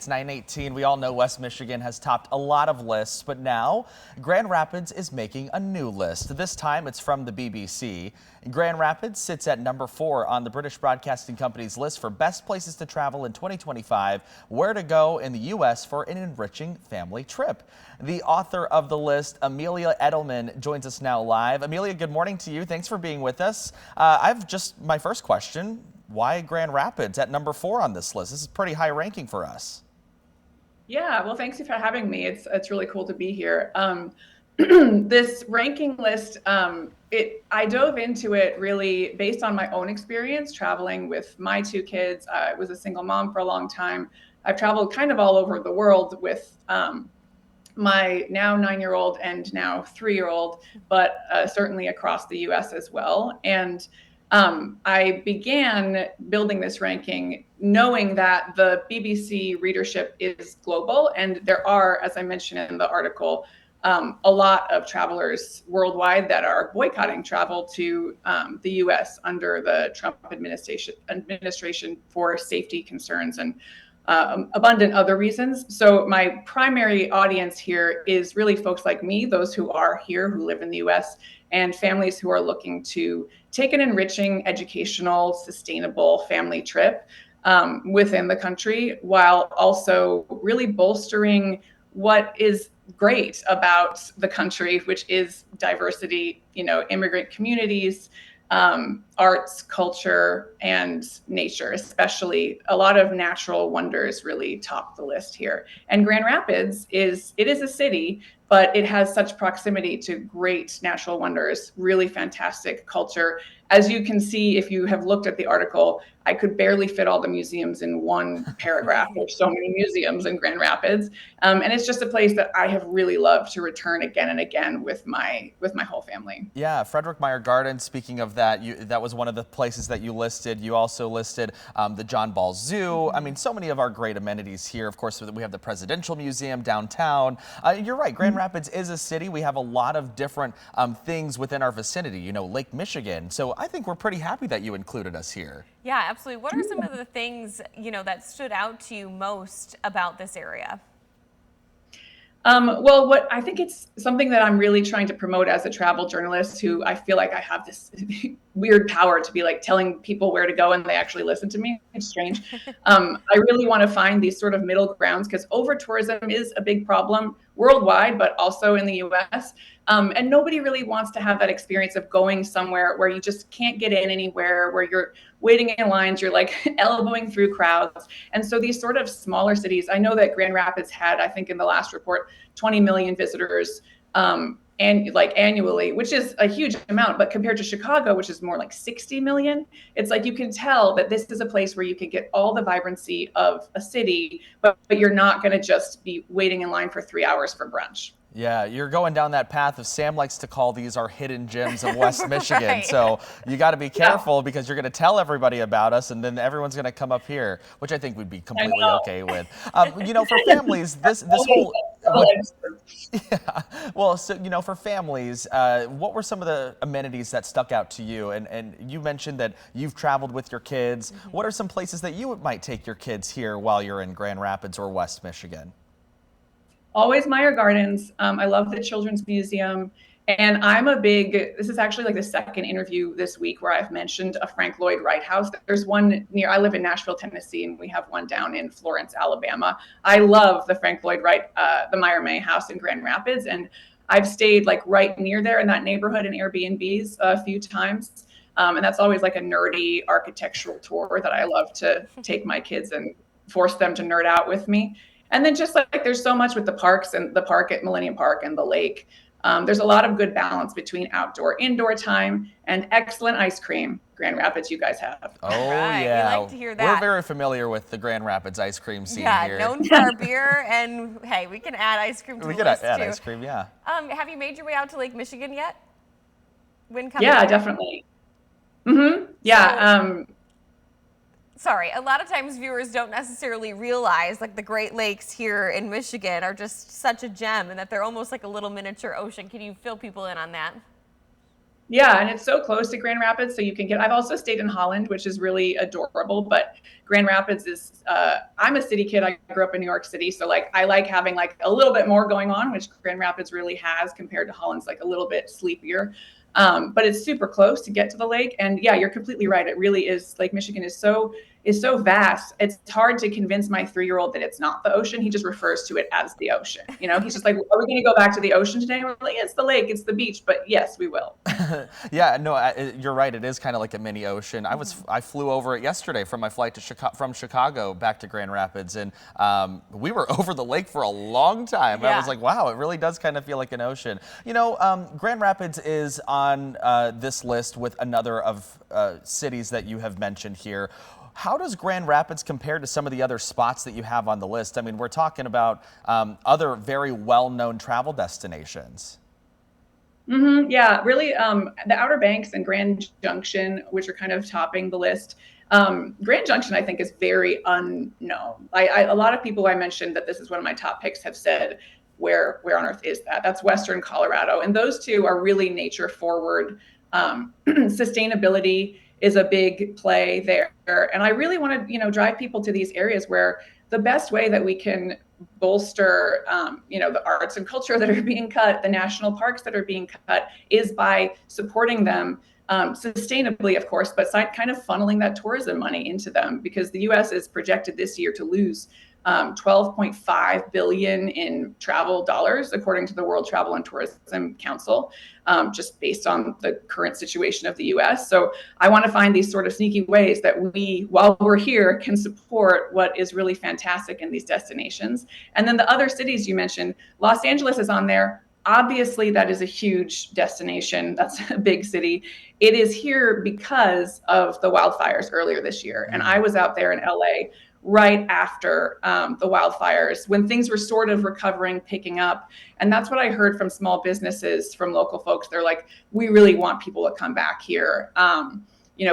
It's 9:18. We all know West Michigan has topped a lot of lists, but now Grand Rapids is making a new list. This time it's from the BBC. Grand Rapids sits at number 4 on the British Broadcasting Company's list for best places to travel in 2025, where to go in the U.S. for an enriching family trip. The author of the list, Amelia Edelman, joins us now live. Amelia, good morning to you. Thanks for being with us. I've just my first question. Why Grand Rapids at number 4 on this list? This is pretty high ranking for us. Yeah, well, thanks for having me. It's really cool to be here. This ranking list, I dove into it really based on my own experience traveling with my 2 kids. I was a single mom for a long time. I've traveled kind of all over the world with my now 9-year-old and now 3-year-old, but certainly across the U.S. as well. And I began building this ranking knowing that the BBC readership is global, and there are, as I mentioned in the article, a lot of travelers worldwide that are boycotting travel to the U.S. under the Trump administration for safety concerns and abundant other reasons. So my primary audience here is really folks like me, those who are here, who live in the U.S., and families who are looking to take an enriching, educational, sustainable family trip within the country, while also really bolstering what is great about the country, which is diversity, immigrant communities, arts, culture, and nature, especially. A lot of natural wonders really top the list here. And Grand Rapids is a city, but it has such proximity to great natural wonders, really fantastic culture. As you can see, if you have looked at the article, I could barely fit all the museums in one paragraph. There's so many museums in Grand Rapids. And it's just a place that I have really loved to return again and again with my whole family. Yeah, Frederick Meyer Garden, speaking of that, that was one of the places that you listed. You also listed the John Ball Zoo. I mean, so many of our great amenities here. Of course, we have the Presidential Museum downtown. You're right, Grand Rapids is a city. We have a lot of different things within our vicinity, Lake Michigan. So I think we're pretty happy that you included us here. Yeah, absolutely. What are some of the things, that stood out to you most about this area? Well, what I think it's something that I'm really trying to promote as a travel journalist, who I feel like I have this weird power to be like telling people where to go and they actually listen to me. It's strange. I really want to find these sort of middle grounds, because over tourism is a big problem worldwide, but also in the US. And nobody really wants to have that experience of going somewhere where you just can't get in anywhere, where you're waiting in lines, you're like elbowing through crowds. And so these sort of smaller cities, I know that Grand Rapids had, I think in the last report, 20 million visitors and like annually, which is a huge amount, but compared to Chicago, which is more like 60 million, it's like you can tell that this is a place where you can get all the vibrancy of a city, but you're not going to just be waiting in line for 3 hours for brunch. Yeah, you're going down that path of Sam likes to call these our hidden gems of West Michigan. Right. So you got to be careful because you're going to tell everybody about us and then everyone's going to come up here, which I think we'd be completely okay with. For families, this whole... Yeah. Well, so, for families, what were some of the amenities that stuck out to you? And you mentioned that you've traveled with your kids. Mm-hmm. What are some places that you might take your kids here while you're in Grand Rapids or West Michigan? Always Meyer Gardens. I love the Children's Museum. And this is actually like the second interview this week where I've mentioned a Frank Lloyd Wright house. There's one I live in Nashville, Tennessee, and we have one down in Florence, Alabama. I love the Frank Lloyd Wright, the Meyer May house in Grand Rapids. And I've stayed like right near there in that neighborhood in Airbnbs a few times. And that's always like a nerdy architectural tour that I love to take my kids and force them to nerd out with me. And then just like there's so much with the parks and the park at Millennium Park and the lake. There's a lot of good balance between outdoor, indoor time, and excellent ice cream. Grand Rapids, you guys have. Oh, right. yeah. We like to hear that. We're very familiar with the Grand Rapids ice cream scene here. Yeah, known for our beer, and hey, we can add ice cream to the list, too. We can add ice cream, yeah. Have you made your way out to Lake Michigan yet? When coming Yeah, there? definitely. Mm-hmm. Yeah. Sorry, a lot of times viewers don't necessarily realize like the Great Lakes here in Michigan are just such a gem and that they're almost like a little miniature ocean. Can you fill people in on that? Yeah, and it's so close to Grand Rapids, so you can get. I've also stayed in Holland, which is really adorable. But Grand Rapids is. I'm a city kid. I grew up in New York City, so like I like having like a little bit more going on, which Grand Rapids really has compared to Holland's like a little bit sleepier. But it's super close to get to the lake, and yeah, you're completely right. It really is. Lake Michigan is so vast. It's hard to convince my 3-year-old that it's not the ocean. He just refers to it as the ocean. You know, he's just like, "Are we going to go back to the ocean today?" And we're like, "It's the lake, it's the beach." But yes, we will. Yeah, no, you're right. It is kind of like a mini ocean. I flew over it yesterday from my flight to from Chicago back to Grand Rapids, and we were over the lake for a long time. I was like, wow, it really does kind of feel like an ocean. You know, Grand Rapids is on this list with another of cities that you have mentioned here. How does Grand Rapids compare to some of the other spots that you have on the list? I mean, we're talking about other very well-known travel destinations. Yeah, really, the Outer Banks and Grand Junction, which are kind of topping the list. Grand Junction, I think, is very unknown. A lot of people I mentioned that this is one of my top picks have said, where on earth is that? That's Western Colorado. And those two are really nature forward. Sustainability is a big play there. And I really want to, drive people to these areas where the best way that we can bolster, the arts and culture that are being cut, the national parks that are being cut, is by supporting them sustainably, of course, but kind of funneling that tourism money into them, because the U.S. is projected this year to lose 12.5 billion in travel dollars, according to the World Travel and Tourism Council, just based on the current situation of the U.S. So I want to find these sort of sneaky ways that we, while we're here, can support what is really fantastic in these destinations. And then the other cities you mentioned, Los Angeles is on there. Obviously, that is a huge destination. That's a big city. It is here because of the wildfires earlier this year. And I was out there in LA right after the wildfires, when things were sort of recovering, picking up. And that's what I heard from small businesses, from local folks. They're like, we really want people to come back here.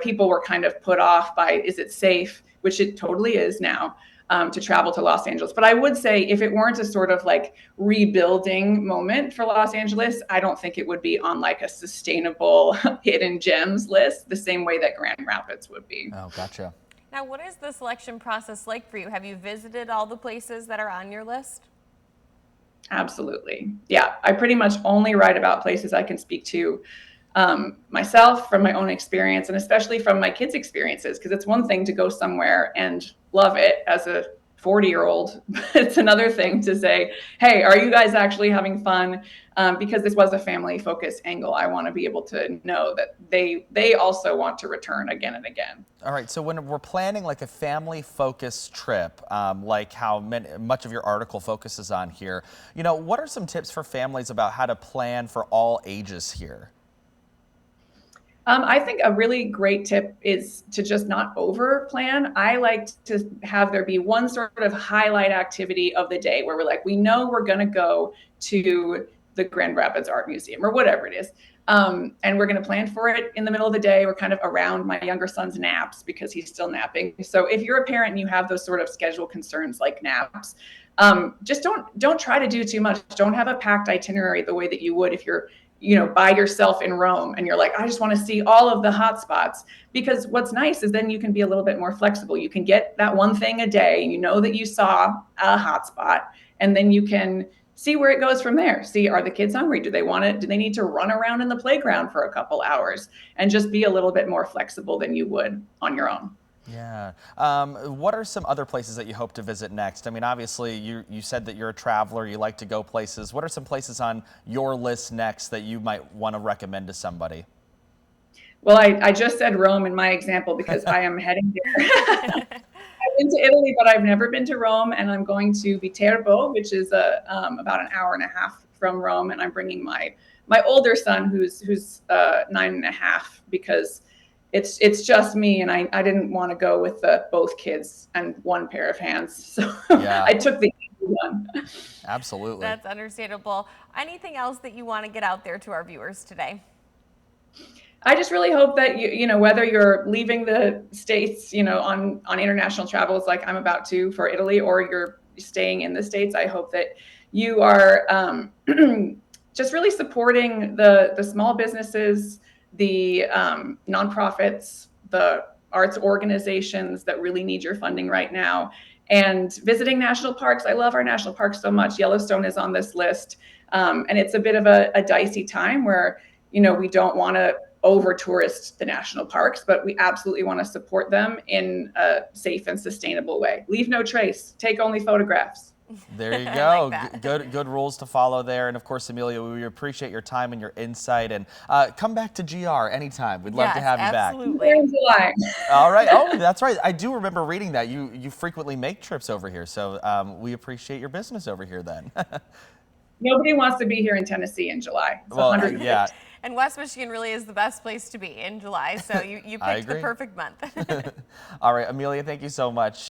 People were kind of put off by, is it safe? Which it totally is now. To travel to Los Angeles. But I would say if it weren't a sort of like rebuilding moment for Los Angeles, I don't think it would be on like a sustainable hidden gems list the same way that Grand Rapids would be. Oh, gotcha. Now, what is the selection process like for you? Have you visited all the places that are on your list? Absolutely. Yeah, I pretty much only write about places I can speak to myself, from my own experience, and especially from my kids' experiences, because it's one thing to go somewhere and love it as a 40-year-old, but it's another thing to say, hey, are you guys actually having fun? Because this was a family focused angle. I want to be able to know that they also want to return again and again. All right, so when we're planning like a family focused trip, like how much of your article focuses on here, what are some tips for families about how to plan for all ages here? I think a really great tip is to just not over plan. I like to have there be one sort of highlight activity of the day where we're like, we know we're going to go to the Grand Rapids Art Museum or whatever it is. And we're going to plan for it in the middle of the day. We're kind of around my younger son's naps because he's still napping. So if you're a parent and you have those sort of schedule concerns like naps, just don't try to do too much. Don't have a packed itinerary the way that you would if you're by yourself in Rome and you're like, I just want to see all of the hot spots. Because what's nice is then you can be a little bit more flexible. You can get that one thing a day, and that you saw a hot spot, and then you can see where it goes from there. See, are the kids hungry? Do they want it? Do they need to run around in the playground for a couple hours? And just be a little bit more flexible than you would on your own. Yeah. What are some other places that you hope to visit next? I mean, obviously, you said that you're a traveler. You like to go places. What are some places on your list next that you might want to recommend to somebody? Well, I just said Rome in my example because I am heading there. I've been to Italy, but I've never been to Rome. And I'm going to Viterbo, which is about an hour and a half from Rome. And I'm bringing my older son, who's 9.5, because it's just me, and I didn't want to go with both kids and one pair of hands. So yeah. I took the easy one. Absolutely. That's understandable. Anything else that you want to get out there to our viewers today? I just really hope that whether you're leaving the States, on international travels like I'm about to for Italy, or you're staying in the States, I hope that you are just really supporting the small businesses, the nonprofits, the arts organizations that really need your funding right now, and visiting national parks. I love our national parks so much. Yellowstone is on this list. And it's a bit of a dicey time where, we don't want to over tourist the national parks, but we absolutely want to support them in a safe and sustainable way. Leave no trace, take only photographs. There you I go. like that. Good rules to follow there. And of course, Amelia, we appreciate your time and your insight. And come back to GR anytime. We'd love to Yes, have you back. absolutely. In July. All right. Oh, that's right. I do remember reading that. You frequently make trips over here. So we appreciate your business over here then. Nobody wants to be here in Tennessee in July. It's Well, 150. yeah. And West Michigan really is the best place to be in July. So you I picked the agree. perfect month. All right, Amelia, thank you so much.